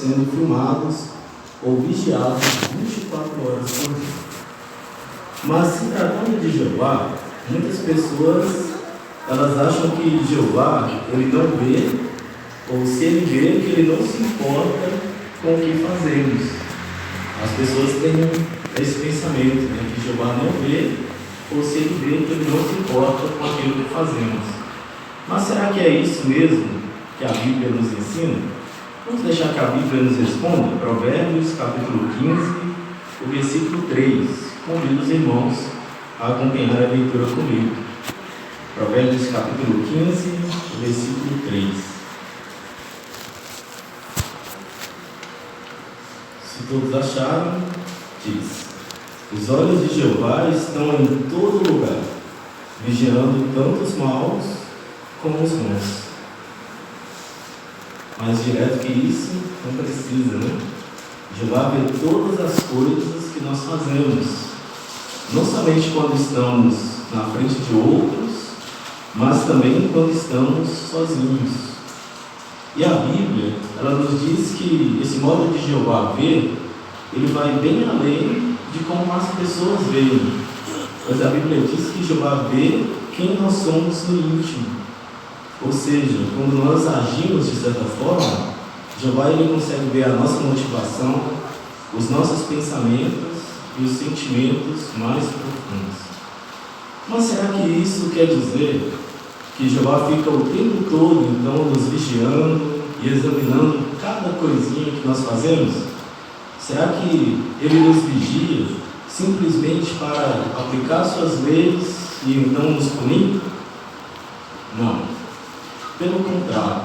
sendo filmados ou vigiados 24 horas por dia. Mas se tratando de Jeová, muitas pessoas elas acham que Jeová ele não vê, ou se ele vê, que ele não se importa com o que fazemos. As pessoas têm esse pensamento, né, que Jeová não vê, ou se ele vê, que ele não se importa com aquilo que fazemos. Mas será que é isso mesmo que a Bíblia nos ensina? Vamos deixar que a Bíblia nos responda. Provérbios capítulo 15, o versículo 3. Convido os irmãos a acompanhar a leitura comigo. Provérbios capítulo 15, o versículo 3. Se todos acharam, diz: os olhos de Jeová estão em todo lugar, vigiando tanto os maus como os bons. Mais direto que isso, não precisa, né? Jeová vê todas as coisas que nós fazemos, não somente quando estamos na frente de outros, mas também quando estamos sozinhos. E a Bíblia, ela nos diz que esse modo de Jeová ver, ele vai bem além de como as pessoas veem. Pois a Bíblia diz que Jeová vê quem nós somos no íntimo. Ou seja, quando nós agimos de certa forma, Jeová ele consegue ver a nossa motivação, os nossos pensamentos e os sentimentos mais profundos. Mas será que isso quer dizer que Jeová fica o tempo todo, então, nos vigiando e examinando cada coisinha que nós fazemos? Será que Ele nos vigia simplesmente para aplicar suas leis e então nos punir? Não. Pelo contrário,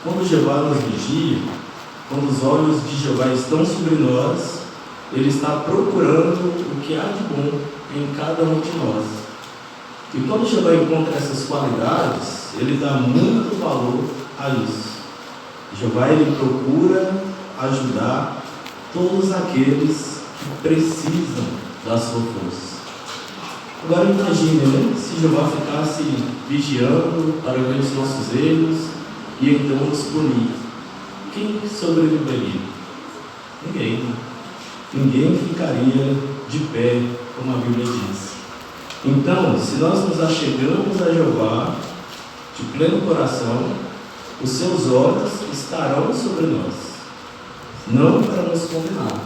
quando Jeová nos vigia, quando os olhos de Jeová estão sobre nós, Ele está procurando o que há de bom em cada um de nós. E quando Jeová encontra essas qualidades, Ele dá muito valor a isso. Jeová ele procura ajudar todos aqueles que precisam da sua força. Agora imagine, né, se Jeová ficasse vigiando para ver os nossos erros e então nos punir. Quem sobreviveria? Ninguém. Ninguém ficaria de pé, como a Bíblia diz. Então, se nós nos achegamos a Jeová de pleno coração, os seus olhos estarão sobre nós, não para nos condenar,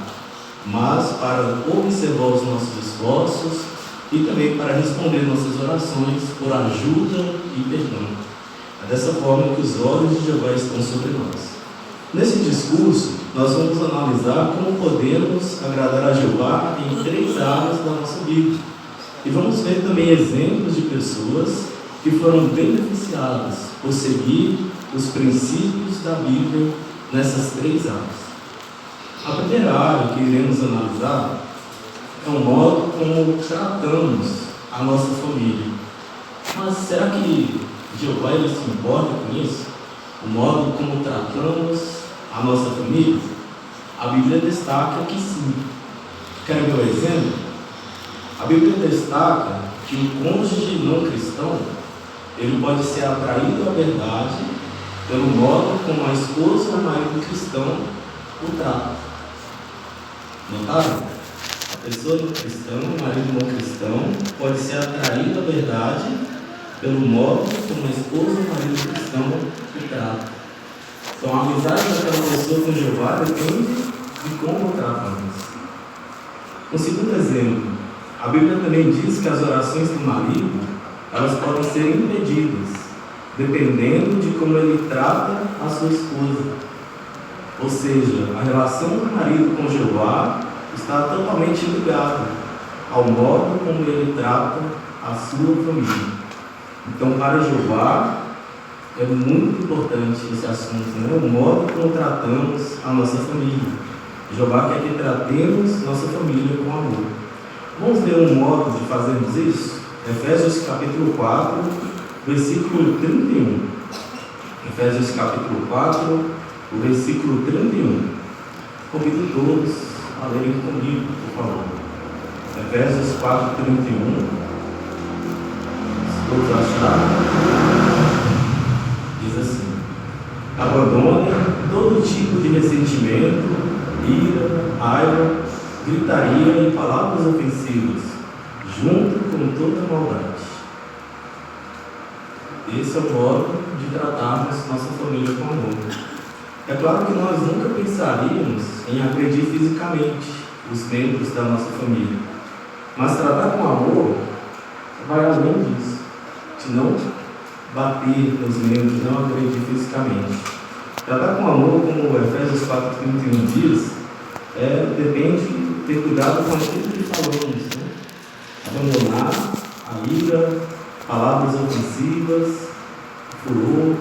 mas para observar os nossos esforços e também para responder nossas orações por ajuda e perdão. É dessa forma que os olhos de Jeová estão sobre nós. Nesse discurso, nós vamos analisar como podemos agradar a Jeová em 3 áreas da nossa vida. E vamos ver também exemplos de pessoas que foram beneficiadas por seguir os princípios da Bíblia nessas 3 áreas. A primeira área que iremos analisar é o modo como tratamos a nossa família. Mas será que Jeová ele se importa com isso? O modo como tratamos a nossa família? A Bíblia destaca que sim. Quer ver um exemplo? A Bíblia destaca que o cônjuge não cristão ele pode ser atraído à verdade pelo modo como a esposa ou o marido cristão o trata. Notaram? A pessoa não cristã, o marido não cristão, pode ser atraído à verdade pelo modo como a esposa ou o marido cristão o trata. Então a amizade daquela pessoa com Jeová depende de como tratamos. Um segundo exemplo, a Bíblia também diz que as orações do marido, elas podem ser impedidas, dependendo de como ele trata a sua esposa. Ou seja, a relação do marido com Jeová está totalmente ligada ao modo como ele trata a sua família. Então, para Jeová, é muito importante esse assunto, né? O modo como tratamos a nossa família. Jeová quer que tratemos nossa família com amor. Vamos ver um modo de fazermos isso? Efésios capítulo 4, versículo 31. Efésios capítulo 4, o versículo 31. Convido todos a lerem comigo, por favor. Efésios 4, 31. Se todos acharem, diz assim: abandonem todo tipo de ressentimento, ira, raiva, gritaria e palavras ofensivas, junto com toda a maldade. Esse é o modo de tratarmos nossa família com amor. É claro que nós nunca pensaríamos em agredir fisicamente os membros da nossa família, mas tratar com amor vai além disso, de não bater nos membros, não agredir fisicamente. Tratar com amor, como Efésios 4,31 diz, depende de ter cuidado com aquilo que falamos, né? Abandonar a ira, palavras ofensivas, furor.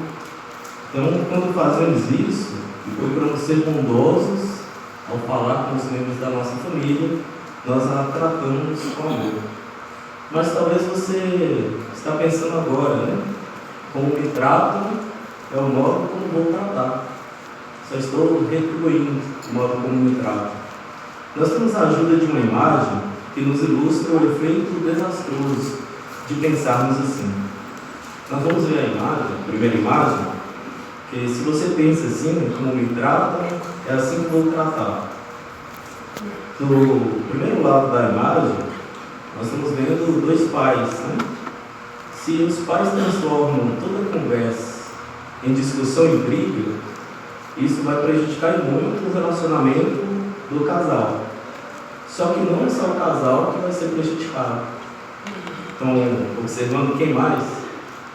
Então, quando fazemos isso e procuramos ser bondosos ao falar com os membros da nossa família, nós a tratamos com amor. Mas talvez você está pensando agora, né? Como me tratam é o modo como vou tratar. Só estou retribuindo o modo como me tratam. Nós temos a ajuda de uma imagem que nos ilustra o efeito desastroso de pensarmos assim. Nós vamos ver a imagem, a primeira imagem, que se você pensa assim, como me tratam, é assim que vou tratar. Do primeiro lado da imagem, nós estamos vendo dois pais, né? Se os pais transformam toda a conversa em discussão e briga, isso vai prejudicar muito o relacionamento do casal. Só que não é só o casal que vai ser prejudicado. Então, observando quem mais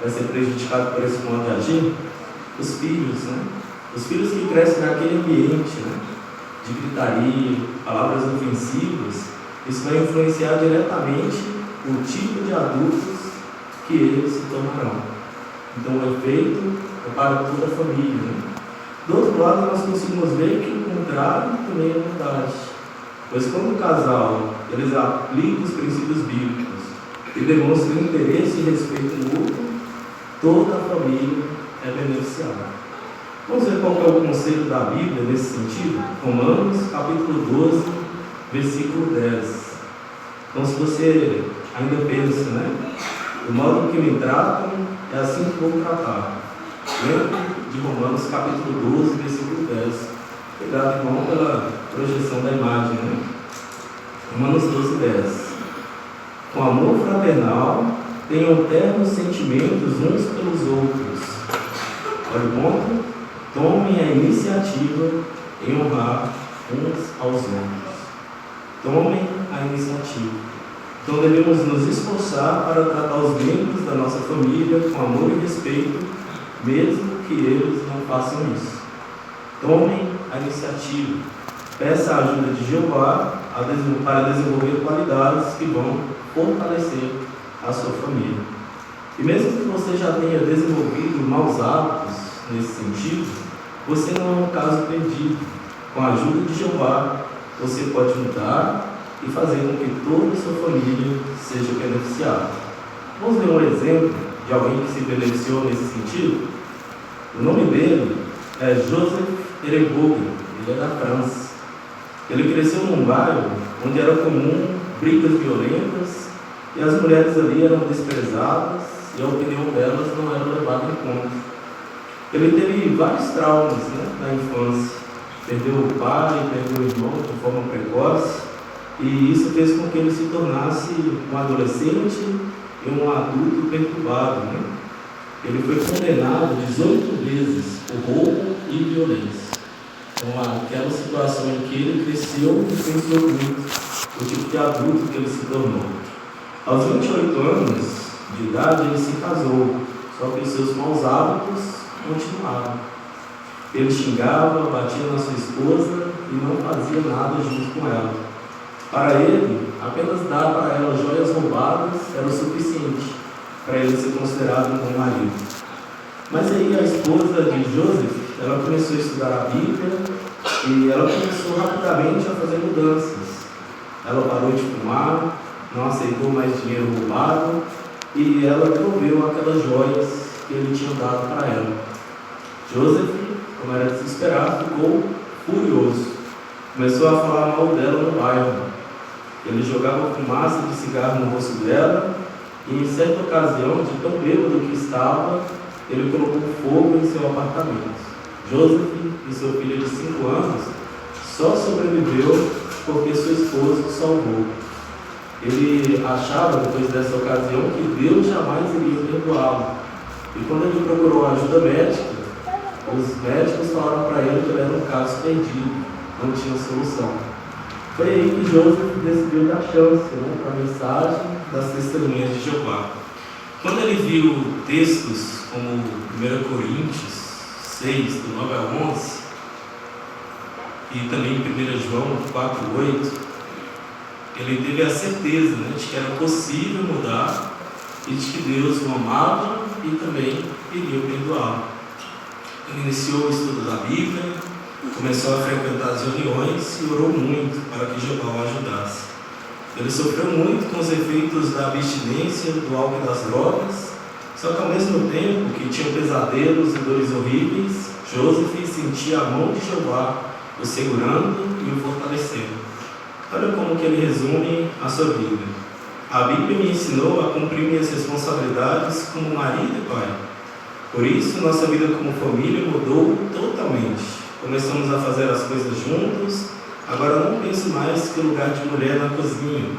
vai ser prejudicado por esse modo de agir, os filhos, né? Os filhos que crescem naquele ambiente, né? De gritaria, palavras ofensivas, isso vai influenciar diretamente o tipo de adultos que eles se tornarão. Então, o efeito é para toda a família, né? Do outro lado, nós conseguimos ver que o contrário também é verdade. Pois quando o casal eles aplicam os princípios bíblicos e demonstram interesse e respeito mútuo, toda a família é beneficiada. Vamos ver qual é o conselho da Bíblia nesse sentido? Romanos, capítulo 12, versículo 10. Então, se você ainda pensa, né? O modo que me tratam é assim que vou tratar. Lembra de Romanos, capítulo 12, versículo 10. Obrigado, irmão, pela projeção da imagem, né? Romanos 12, 10. Com amor fraternal, tenham ternos sentimentos uns pelos outros. Olha o ponto. Tomem a iniciativa em honrar uns aos outros. Tomem a iniciativa. Então devemos nos esforçar para tratar os membros da nossa família com amor e respeito, mesmo que eles não façam isso. Tomem a iniciativa. Peça a ajuda de Jeová para desenvolver qualidades que vão fortalecer a sua família. E mesmo que você já tenha desenvolvido maus hábitos nesse sentido, você não é um caso perdido. Com a ajuda de Jeová, você pode mudar e fazer com que toda a sua família seja beneficiada. Vamos ver um exemplo de alguém que se beneficiou nesse sentido? O nome dele é Joseph Erebogui, ele é da França. Ele cresceu num bairro onde era comum brigas violentas e as mulheres ali eram desprezadas e a opinião delas não era levada em conta. Ele teve vários traumas, né, na infância. Perdeu o pai, perdeu o irmão de forma precoce, e isso fez com que ele se tornasse um adolescente e um adulto perturbado, né? Ele foi condenado 18 vezes por roubo e violência. Então, aquela situação em que ele cresceu influenciou muito o tipo de adulto que ele se tornou. Aos 28 anos de idade, ele se casou, só que os seus maus hábitos continuaram. Ele xingava, batia na sua esposa e não fazia nada junto com ela. Para ele, apenas dar para ela joias roubadas era o suficiente para ele ser considerado um bom marido. Mas aí a esposa de Joseph, ela começou a estudar a Bíblia e ela começou rapidamente a fazer mudanças. Ela parou de fumar, não aceitou mais dinheiro roubado e ela devolveu aquelas joias que ele tinha dado para ela. Joseph, como era de se esperar, ficou furioso. Começou a falar mal dela no bairro. Ele jogava fumaça de cigarro no rosto dela e, em certa ocasião, de tão bêbado que estava, ele colocou fogo em seu apartamento. Joseph e seu filho de 5 anos só sobreviveu porque sua esposa o salvou. Ele achava, depois dessa ocasião, que Deus jamais iria perdoá-lo. E quando ele procurou ajuda médica, os médicos falaram para ele que ele era um caso perdido, não tinha solução. Foi aí que Joseph decidiu dar chance para a mensagem das testemunhas de Jeová. Quando ele viu textos como 1 Coríntios 6, do 9 a 11, e também 1 João 4:8, ele teve a certeza, de que era possível mudar e de que Deus o amava e também iria perdoá-lo. Ele iniciou o estudo da Bíblia, começou a frequentar as reuniões e orou muito para que Jeová o ajudasse. Ele sofreu muito com os efeitos da abstinência, do álcool e das drogas, só que ao mesmo tempo que tinha pesadelos e dores horríveis, Joseph sentia a mão de Jeová o segurando e o fortalecendo. Olha como que ele resume a sua vida. A Bíblia me ensinou a cumprir minhas responsabilidades como marido e pai. Por isso, nossa vida como família mudou totalmente. Começamos a fazer as coisas juntos. Agora não penso mais que o lugar de mulher na cozinha.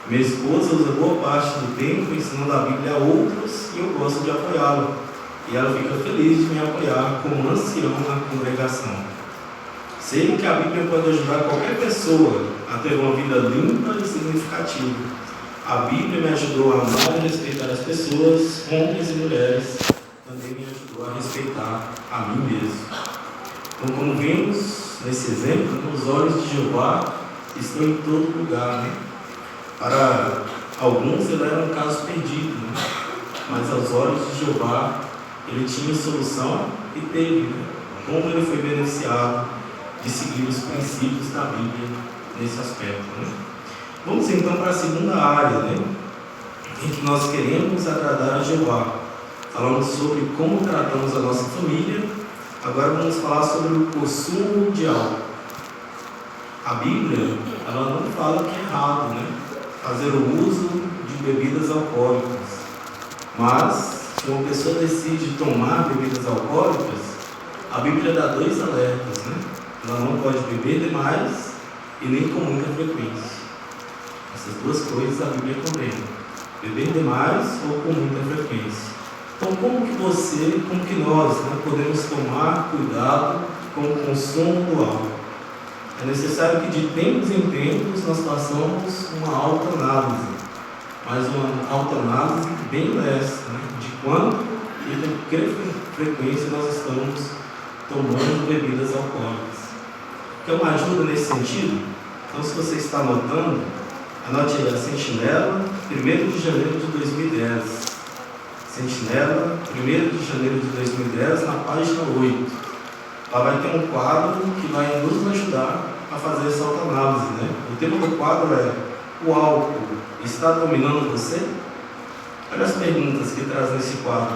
Minha esposa usa boa parte do tempo ensinando a Bíblia a outros e eu gosto de apoiá-la. E ela fica feliz de me apoiar como ancião na congregação. Sei que a Bíblia pode ajudar qualquer pessoa a ter uma vida limpa e significativa. A Bíblia me ajudou a amar e respeitar as pessoas, homens e mulheres. Também me ajudou a respeitar a mim mesmo. Então, como vimos nesse exemplo, os olhos de Jeová estão em todo lugar. Para alguns ele era um caso perdido, mas aos olhos de Jeová ele tinha solução e teve. Como ele foi beneficiado de seguir os princípios da Bíblia nesse aspecto. Vamos então para a segunda área, em que nós queremos agradar a Jeová. Falamos sobre como tratamos a nossa família, agora vamos falar sobre o consumo de álcool. A Bíblia, ela não fala que é errado, fazer o uso de bebidas alcoólicas. Mas, se uma pessoa decide tomar bebidas alcoólicas, a Bíblia dá 2 alertas, Ela não pode beber demais e nem com muita frequência. Essas 2 coisas a Bíblia condena: beber demais ou com muita frequência. Então, como que nós podemos tomar cuidado com o consumo do álcool? É necessário que de tempos em tempos nós façamos uma autoanálise, mas uma autoanálise bem honesta, de quanto e com que frequência nós estamos tomando bebidas alcoólicas. Quer uma ajuda nesse sentido? Então, se você está anotando, anote aí a Sentinela, 1º de janeiro de 2010. Sentinela, 1º de janeiro de 2010, na página 8. Lá vai ter um quadro que vai nos ajudar a fazer essa autoanálise. O tema do quadro é: o álcool está dominando você? Olha as perguntas que traz nesse quadro.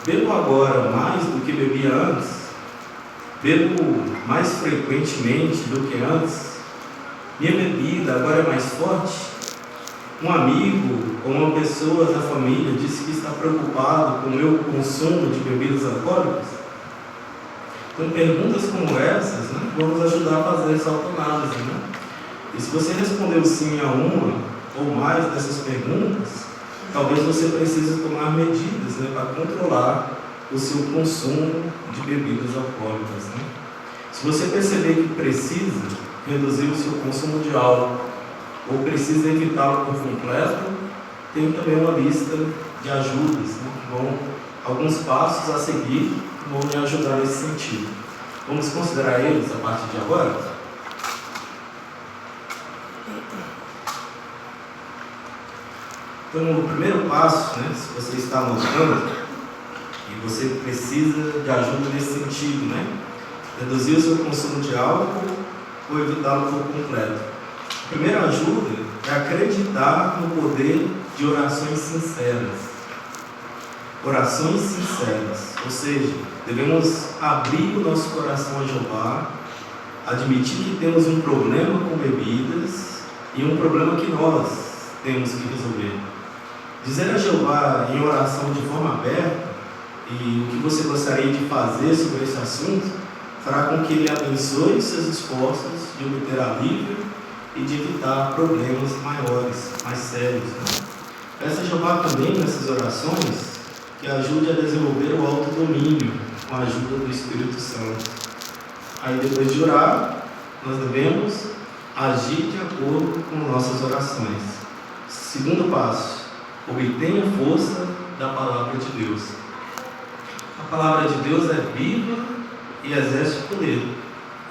Bebo agora mais do que bebia antes? Bebo mais frequentemente do que antes? Minha bebida agora é mais forte? Um amigo ou uma pessoa da família disse que está preocupado com o meu consumo de bebidas alcoólicas? Então, perguntas como essas vão nos ajudar a fazer essa autoanálise. E se você respondeu sim a uma ou mais dessas perguntas, talvez você precise tomar medidas para controlar o seu consumo de bebidas alcoólicas. Se você perceber que precisa reduzir o seu consumo de álcool ou precisa evitá-lo por completo, tem também uma lista de ajudas, alguns passos a seguir que vão me ajudar nesse sentido. Vamos considerar eles a partir de agora? Então, o primeiro passo, se você está anotando, e você precisa de ajuda nesse sentido, reduzir o seu consumo de álcool ou evitá-lo por completo. A primeira ajuda é acreditar no poder de orações sinceras. Orações sinceras, ou seja, devemos abrir o nosso coração a Jeová, admitir que temos um problema com bebidas e um problema que nós temos que resolver. Dizer a Jeová em oração de forma aberta E o que você gostaria de fazer sobre esse assunto fará com que ele abençoe seus esforços de obter alívio e de evitar problemas maiores, mais sérios, né? Peça a Jeová também nessas orações que ajude a desenvolver o autodomínio com a ajuda do Espírito Santo. Aí depois de orar, nós devemos agir de acordo com nossas orações. Segundo passo, obtenha força da palavra de Deus. A palavra de Deus é viva e exerce poder,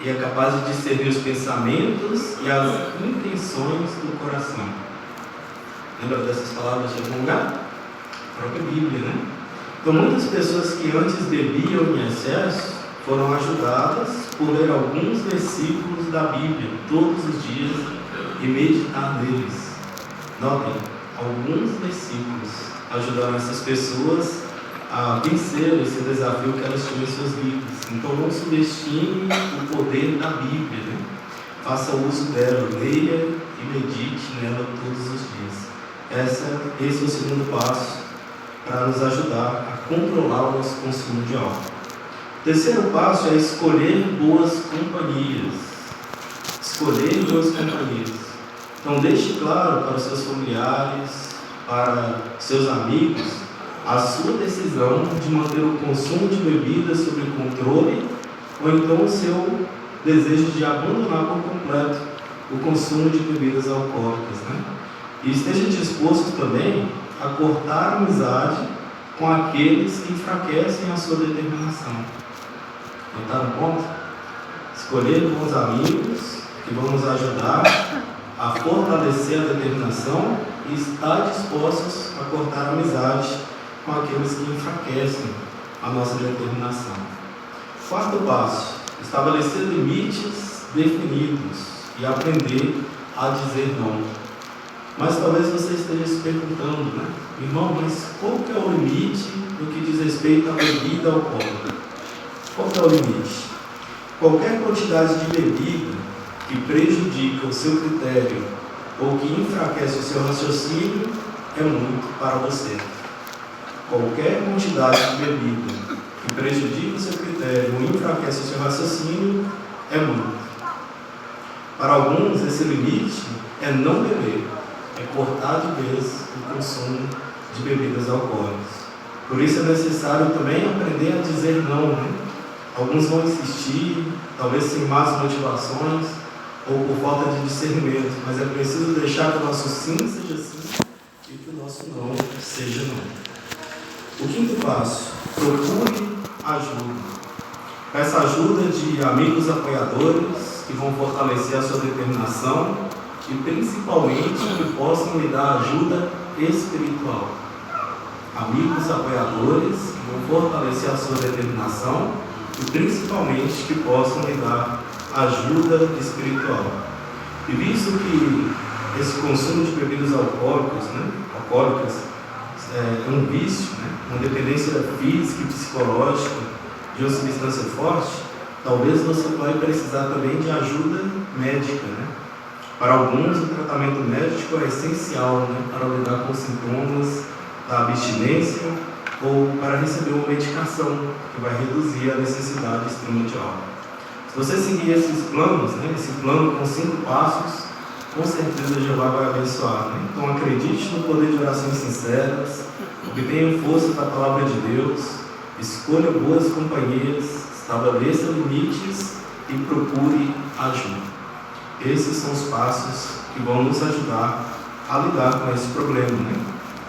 e é capaz de discernir os pensamentos e as intenções do coração. Lembra dessas palavras de algum lugar? A própria Bíblia, né? Então, muitas pessoas que antes bebiam em excesso foram ajudadas por ler alguns versículos da Bíblia todos os dias e meditar neles. Notem, alguns versículos ajudaram essas pessoas a vencer esse desafio que elas tinham em suas vidas. Então, não subestime o poder da Bíblia, né? Faça uso dela, leia e medite nela todos os dias. Esse é o segundo passo para nos ajudar a controlar o nosso consumo de álcool. O terceiro passo é escolher boas companhias. Escolher boas companhias. Então, deixe claro para os seus familiares, para seus amigos, a sua decisão de manter o consumo de bebidas sob controle, ou então o seu desejo de abandonar por completo o consumo de bebidas alcoólicas, né? E esteja disposto também a cortar a amizade com aqueles que enfraquecem a sua determinação. Notaram o ponto? Escolher bons amigos que vão nos ajudar a fortalecer a determinação e estar dispostos a cortar a amizade com aqueles que enfraquecem a nossa determinação. Quarto passo, estabelecer limites definidos e aprender a dizer não. Mas talvez você esteja se perguntando, né? Irmão, mas qual que é o limite no que diz respeito à bebida alcoólica? Qual que é o limite? Qualquer quantidade de bebida que prejudica o seu critério ou que enfraquece o seu raciocínio é muito para você. Qualquer quantidade de bebida que prejudica o seu critério ou enfraquece o seu raciocínio é muito. Para alguns, esse limite é não beber, é cortar de vez o consumo de bebidas alcoólicas. Por isso é necessário também aprender a dizer não, né? Alguns vão insistir, talvez sem más motivações ou por falta de discernimento, mas é preciso deixar que o nosso sim seja sim e que o nosso não seja não. O quinto passo, procure ajuda. Peça ajuda de amigos apoiadores que vão fortalecer a sua determinação e principalmente que possam lhe dar ajuda espiritual. Amigos apoiadores que vão fortalecer a sua determinação e principalmente que possam lhe dar ajuda espiritual. E visto que esse consumo de bebidas alcoólicas é um vício, né? Uma dependência física e psicológica de uma substância forte, talvez você vai precisar também de ajuda médica, né? Para alguns, o tratamento médico é essencial, né? Para lidar com os sintomas da abstinência ou para receber uma medicação que vai reduzir a necessidade extrema de álcool. Se você seguir esses planos, né? Esse plano com 5 passos, com certeza Jeová vai abençoar, né? Então acredite no poder de orações sinceras, obtenha força da palavra de Deus, escolha boas companhias, estabeleça limites e procure ajuda. Esses são os passos que vão nos ajudar a lidar com esse problema, né?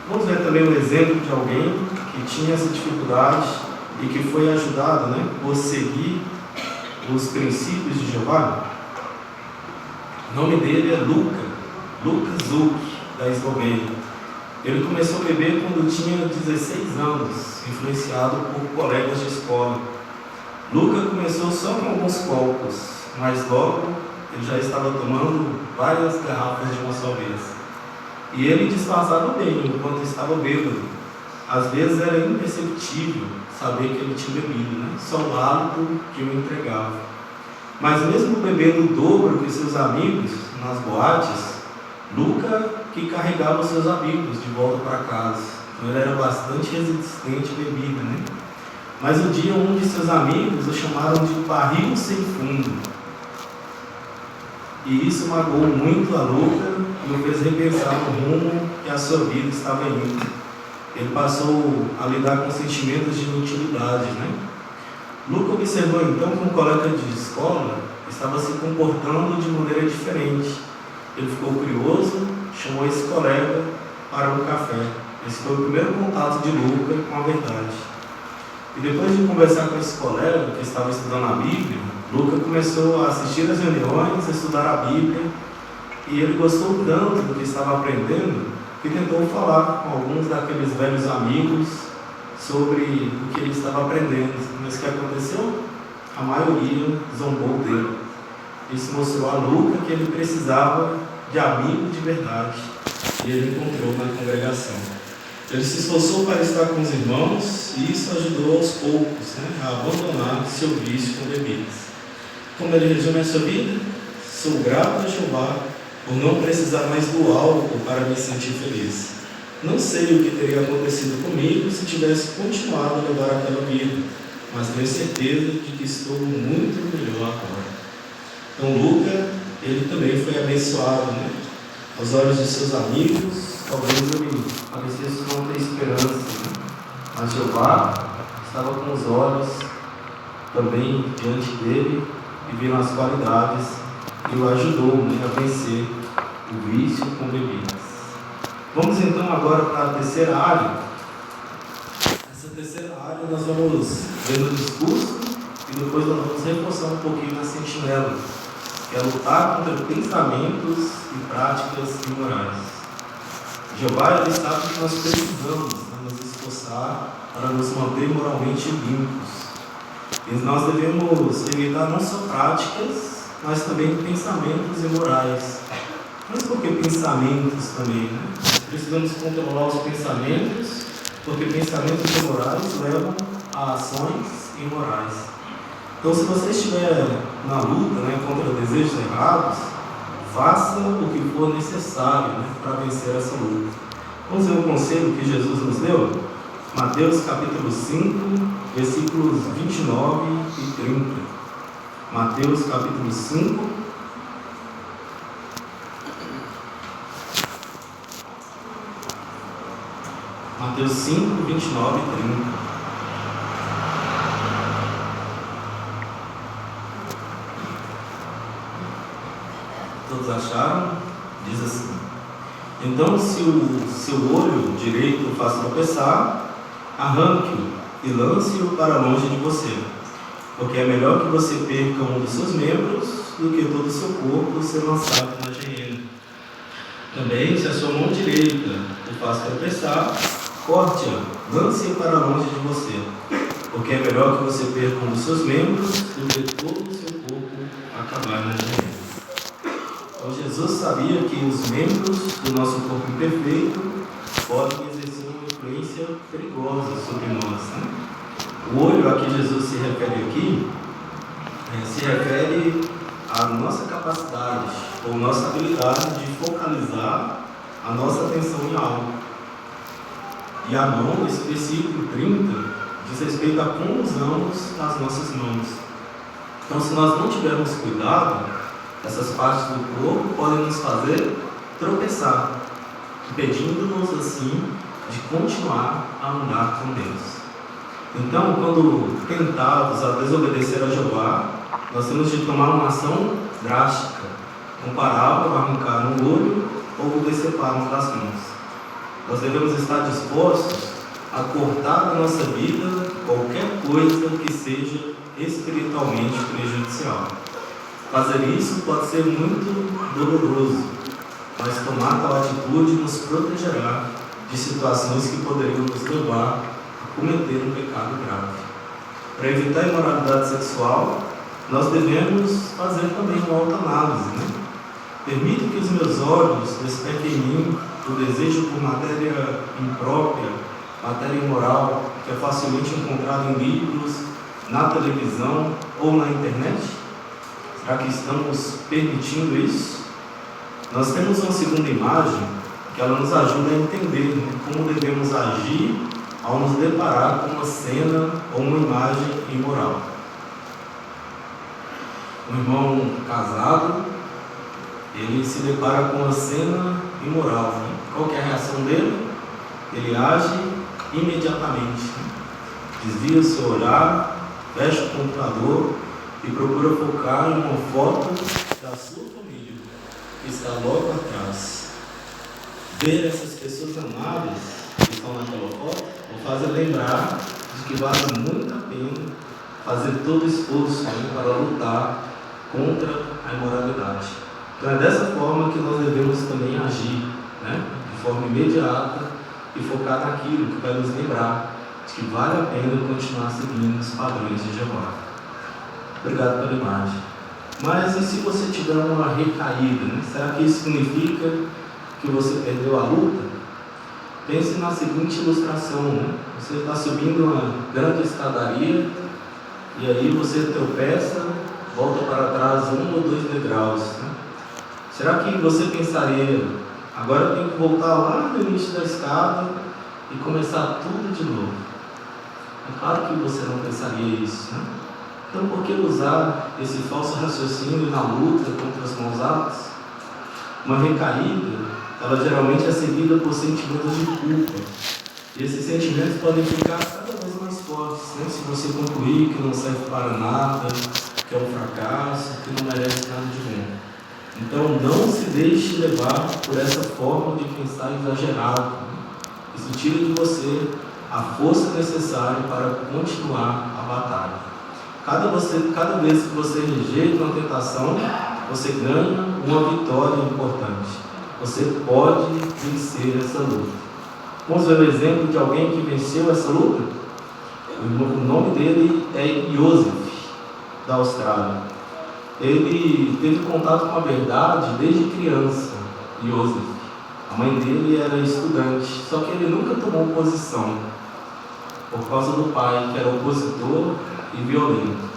Vamos ver também o exemplo de alguém que tinha essa dificuldade e que foi ajudado, né, por seguir os princípios de Jeová. O nome dele é Luka Zuk, da Eslovênia. Ele começou a beber quando tinha 16 anos, influenciado por colegas de escola. Luka começou só com alguns copos, mas logo ele já estava tomando várias garrafas de uma só vez. E ele disfarçava bem enquanto estava bêbado. Às vezes era imperceptível saber que ele tinha bebido, né? Só o hálito que o entregava. Mas mesmo bebendo o dobro que seus amigos nas boates, Luka que carregava os seus amigos de volta para casa. Então ele era bastante resistente à bebida, né? Mas um dia um de seus amigos o chamaram de barril sem fundo. E isso magoou muito a Luca e o fez repensar no rumo que a sua vida estava indo. Ele passou a lidar com sentimentos de inutilidade, né? Luca observou então que um colega de escola estava se comportando de maneira diferente. Ele ficou curioso, chamou esse colega para um café. Esse foi o primeiro contato de Luca com a verdade. E depois de conversar com esse colega que estava estudando a Bíblia, Luca começou a assistir às reuniões, a estudar a Bíblia, e ele gostou tanto do que estava aprendendo que tentou falar com alguns daqueles velhos amigos sobre o que ele estava aprendendo. Mas o que aconteceu? A maioria zombou dele. Isso mostrou a Luca que ele precisava de amigo de verdade, e ele encontrou na congregação. Ele se esforçou para estar com os irmãos, e isso ajudou aos poucos, a abandonar seu vício com bebidas. Como ele resume a sua vida? Sou grato a Jeová por não precisar mais do álcool para me sentir feliz. Não sei o que teria acontecido comigo se tivesse continuado a levar aquela vida, mas tenho certeza de que estou muito melhor agora. Então Luca, ele também foi abençoado, aos olhos de seus amigos. Talvez ele parecesse não ter esperança, mas Jeová estava com os olhos também diante dele e viram as qualidades e o ajudou a vencer o vício com bebidas. Vamos então agora para a terceira área. Essa terceira área nós vamos ver no discurso e depois nós vamos reforçar um pouquinho na sentinela, que é lutar contra pensamentos e práticas imorais. Jeová, ele sabe que nós precisamos nos esforçar para nos manter moralmente limpos. E nós devemos evitar não só práticas, mas também pensamentos imorais. Mas por que pensamentos também? Nós precisamos controlar os pensamentos, porque pensamentos imorais levam a ações imorais. Então, se você estiver na luta contra desejos errados, faça o que for necessário para vencer essa luta. Vamos ver o conselho que Jesus nos deu? Mateus capítulo 5, versículos 29 e 30. Mateus capítulo 5. Mateus 5, 29 e 30. Todos acharam? Diz assim: então, se o seu olho direito o faz tropeçar, arranque-o e lance-o para longe de você, porque é melhor que você perca um dos seus membros do que todo o seu corpo ser lançado na gehenna. Também, se a sua mão direita o faz tropeçar, corte-a, lance-a para longe de você, porque é melhor que você perca um dos seus membros do que todo o seu corpo acabar na gehenna. Então, Jesus sabia que os membros do nosso corpo imperfeito podem exercer uma influência perigosa sobre nós. O olho a que Jesus se refere aqui, se refere à nossa capacidade ou nossa habilidade de focalizar a nossa atenção em algo. E a mão, nesse versículo 30, diz respeito a como usamos as nossas mãos. Então, se nós não tivermos cuidado, essas partes do corpo podem nos fazer tropeçar, impedindo-nos assim de continuar a andar com Deus. Então, quando tentados a desobedecer a Jeová, nós temos de tomar uma ação drástica, comparável a arrancar um olho ou decepar uma das mãos. Nós devemos estar dispostos a cortar da nossa vida qualquer coisa que seja espiritualmente prejudicial. Fazer isso pode ser muito doloroso, mas tomar tal atitude nos protegerá de situações que poderiam nos levar a cometer um pecado grave. Para evitar a imoralidade sexual, nós devemos fazer também uma autoanálise. Permito que os meus olhos despertem em mim o desejo por matéria imprópria, matéria imoral, que é facilmente encontrada em livros, na televisão ou na internet? Será que estamos permitindo isso? Nós temos uma segunda imagem que ela nos ajuda a entender como devemos agir ao nos deparar com uma cena ou uma imagem imoral. Um irmão casado, ele se depara com uma cena imoral. Qual que é a reação dele? Ele age imediatamente. Desvia o seu olhar, fecha o computador e procura focar em uma foto da sua família, que está logo atrás. Ver essas pessoas amadas que estão naquela foto o fazem lembrar de que vale muito a pena fazer todo o esforço para lutar contra a imoralidade. Então é dessa forma que nós devemos também agir, de forma imediata e focar naquilo que vai nos lembrar de que vale a pena continuar seguindo os padrões de Jeová. Obrigado pela imagem. Mas e se você tiver uma recaída? Será que isso significa que você perdeu a luta? Pense na seguinte ilustração. Você está subindo uma grande escadaria e aí você tropeça, volta para trás 1 ou 2 degraus. Será que você pensaria, agora eu tenho que voltar lá no início da escada e começar tudo de novo? É claro que você não pensaria isso, Então, por que usar esse falso raciocínio na luta contra os maus atos? Uma recaída, ela geralmente é seguida por sentimentos de culpa. E esses sentimentos podem ficar cada vez mais fortes, se você concluir que não serve para nada, que é um fracasso, que não merece nada de bom. Então, não se deixe levar por essa forma de pensar exagerado. Isso tira de você a força necessária para continuar a batalha. Cada vez que você rejeita uma tentação, você ganha uma vitória importante. Você pode vencer essa luta. Vamos ver o exemplo de alguém que venceu essa luta? O nome dele é Joseph, da Austrália. Ele teve contato com a verdade desde criança, Joseph. A mãe dele era estudante, só que ele nunca tomou posição, por causa do pai, que era opositor e violento.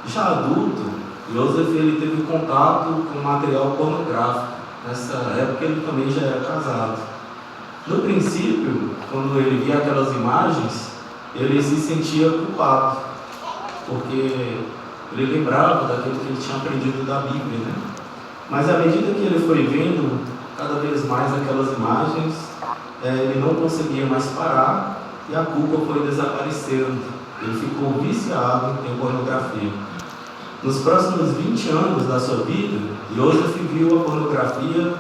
Já adulto, Joseph ele teve contato com material pornográfico. Nessa época ele também já era casado. No princípio, quando ele via aquelas imagens, ele se sentia culpado, porque ele lembrava daquilo que ele tinha aprendido da Bíblia, Mas à medida que ele foi vendo cada vez mais aquelas imagens, ele não conseguia mais parar e a culpa foi desaparecendo. Ele ficou viciado em pornografia. Nos próximos 20 anos da sua vida, Joseph viu a pornografia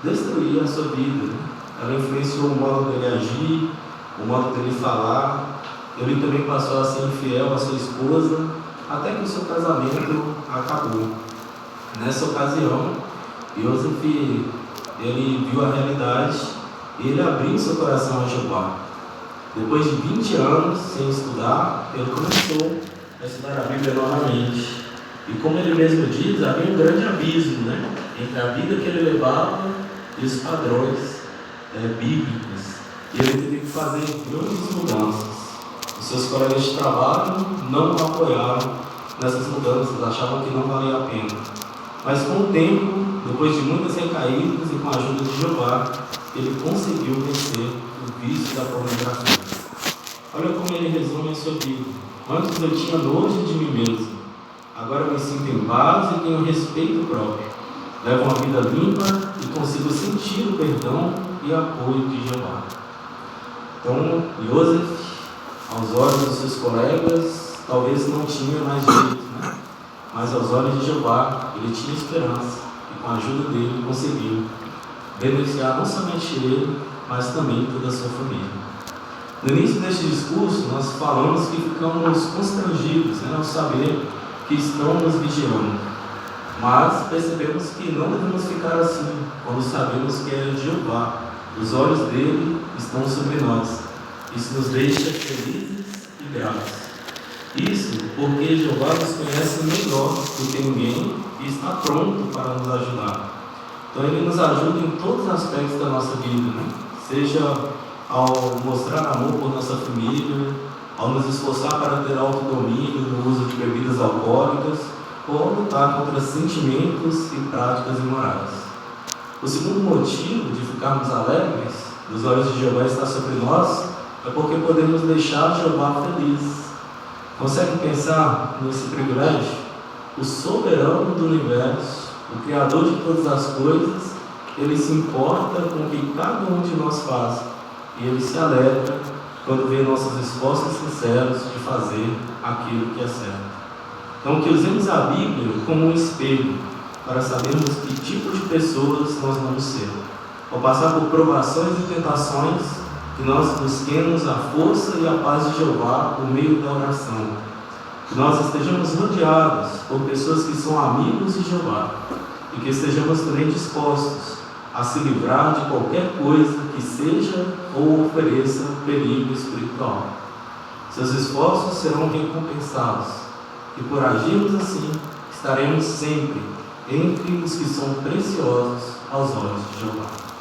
destruir a sua vida. Ela influenciou o modo dele agir, o modo dele falar. Ele também passou a ser infiel à sua esposa, até que o seu casamento acabou. Nessa ocasião, Joseph ele viu a realidade e ele abriu seu coração a Jeová. Depois de 20 anos sem estudar, ele começou a estudar a Bíblia novamente. E como ele mesmo diz, havia um grande abismo, entre a vida que ele levava e os padrões bíblicos. E ele teve que fazer grandes mudanças. Os seus colegas de trabalho não o apoiaram nessas mudanças, achavam que não valia a pena. Mas com o tempo, depois de muitas recaídas e com a ajuda de Jeová, ele conseguiu vencer o vício da pornografia. Olha como ele resume a sua vida. Antes eu tinha nojo de mim mesmo. Agora eu me sinto em paz e tenho respeito próprio. Levo uma vida limpa e consigo sentir o perdão e apoio de Jeová. Então, Joseph, aos olhos dos seus colegas, talvez não tinha mais jeito, mas aos olhos de Jeová, ele tinha esperança e com a ajuda dele conseguiu beneficiar não somente ele, mas também toda a sua família. No início deste discurso, nós falamos que ficamos constrangidos ao saber que estão nos vigiando, mas percebemos que não devemos ficar assim quando sabemos que é Jeová. Os olhos dele estão sobre nós. Isso nos deixa felizes e gratos. Isso porque Jeová nos conhece melhor do que ninguém e está pronto para nos ajudar. Então ele nos ajuda em todos os aspectos da nossa vida, seja ao mostrar amor por nossa família, ao nos esforçar para ter autodomínio no uso de bebidas alcoólicas, ou ao lutar contra sentimentos e práticas imorais. O segundo motivo de ficarmos alegres, dos olhos de Jeová estar sobre nós, é porque podemos deixar Jeová feliz. Conseguem pensar nesse privilégio? O soberano do universo, o Criador de todas as coisas, Ele se importa com o que cada um de nós faz. E Ele se alegra quando vê nossos esforços sinceros de fazer aquilo que é certo. Então, que usemos a Bíblia como um espelho para sabermos que tipo de pessoas nós vamos ser. Ao passar por provações e tentações, que nós busquemos a força e a paz de Jeová por meio da oração. Que nós estejamos rodeados por pessoas que são amigos de Jeová e que estejamos também dispostos a se livrar de qualquer coisa que seja ou ofereça perigo espiritual. Seus esforços serão recompensados e por agirmos assim, estaremos sempre entre os que são preciosos aos olhos de Jeová.